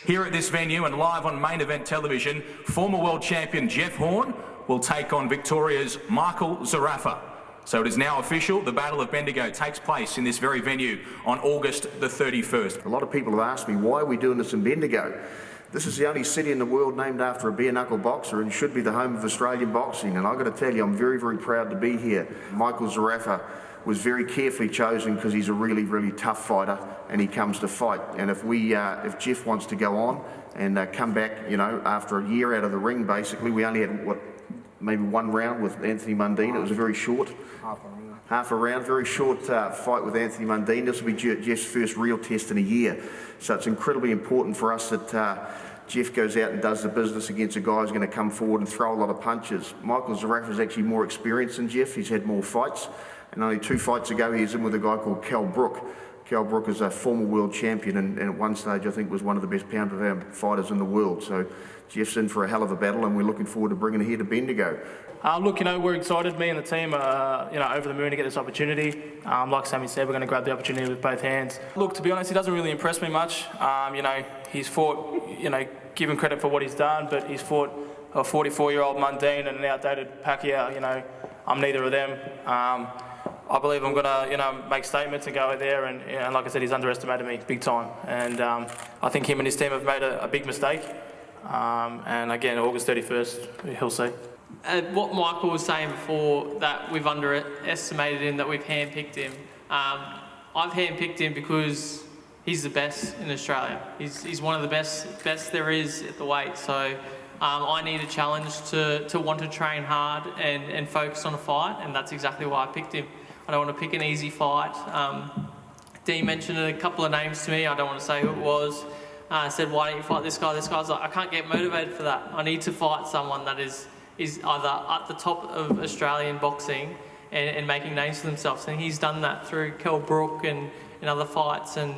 Here at this venue and live on main event television, former world champion Jeff Horn will take on Victoria's Michael Zerafa. So it is now official, the Battle of Bendigo takes place in this very venue on August the 31st. A lot of people have asked me, why are we doing this in Bendigo? This is the only city in the world named after a bare knuckle boxer and should be the home of Australian boxing. And I've got to tell you, I'm very, very proud to be here. Michael Zerafa was very carefully chosen because he's a really, really tough fighter and he comes to fight. And if Jeff wants to go on and come back, you know, after a year out of the ring, basically, we only had, maybe one round with Anthony Mundine. It was a very short, half a round, very short fight with Anthony Mundine. This will be Jeff's first real test in a year. So it's incredibly important for us that Jeff goes out and does the business against a guy who's going to come forward and throw a lot of punches. Michael Zerafa is actually more experienced than Jeff. He's had more fights. And only 2 fights ago, he was in with a guy called Cal Brook. Cal Brook is a former world champion and at one stage I think was one of the best pound-for-pound fighters in the world. So Jeff's in for a hell of a battle and we're looking forward to bringing it here to Bendigo. Look, we're excited, me and the team are, over the moon to get this opportunity. Like Sammy said, we're going to grab the opportunity with both hands. Look, to be honest, he doesn't really impress me much. He's fought, give him credit for what he's done, but he's fought a 44-year-old Mundine and an outdated Pacquiao. I'm neither of them. I believe I'm going to, make statements and go out there and like I said, he's underestimated me big time. And I think him and his team have made a big mistake. And again, August 31st, he'll see. What Michael was saying before, that we've underestimated him, that we've handpicked him. I've handpicked him because he's the best in Australia. He's one of the best there is at the weight. So I need a challenge to want to train hard and focus on a fight, and that's exactly why I picked him. I don't want to pick an easy fight. Dean mentioned a couple of names to me. I don't want to say who it was. Said, why don't you fight this guy? This guy's like, I can't get motivated for that. I need to fight someone that is either at the top of Australian boxing and making names for themselves. And he's done that through Cal Brook and other fights. And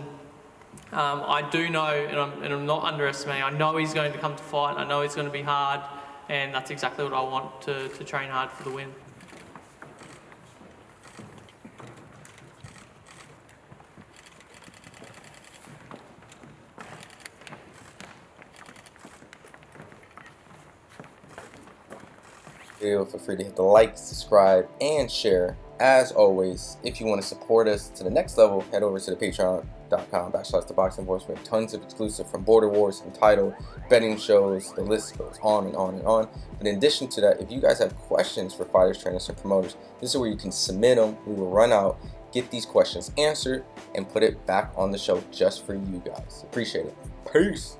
I do know, and I'm not underestimating, I know he's going to come to fight. I know it's going to be hard. And that's exactly what I want, to train hard for the win. Feel free to hit the like, subscribe, and share. As always, if you want to support us to the next level, head over to the patreon.com/ThaBoxingVoice. We have tons of exclusive from Border Wars, entitled betting shows. The list goes on and on and on. But in addition to that, if you guys have questions for fighters, trainers, and promoters, this is where you can submit them. We will run out, get these questions answered, and put it back on the show just for you guys. Appreciate it. Peace.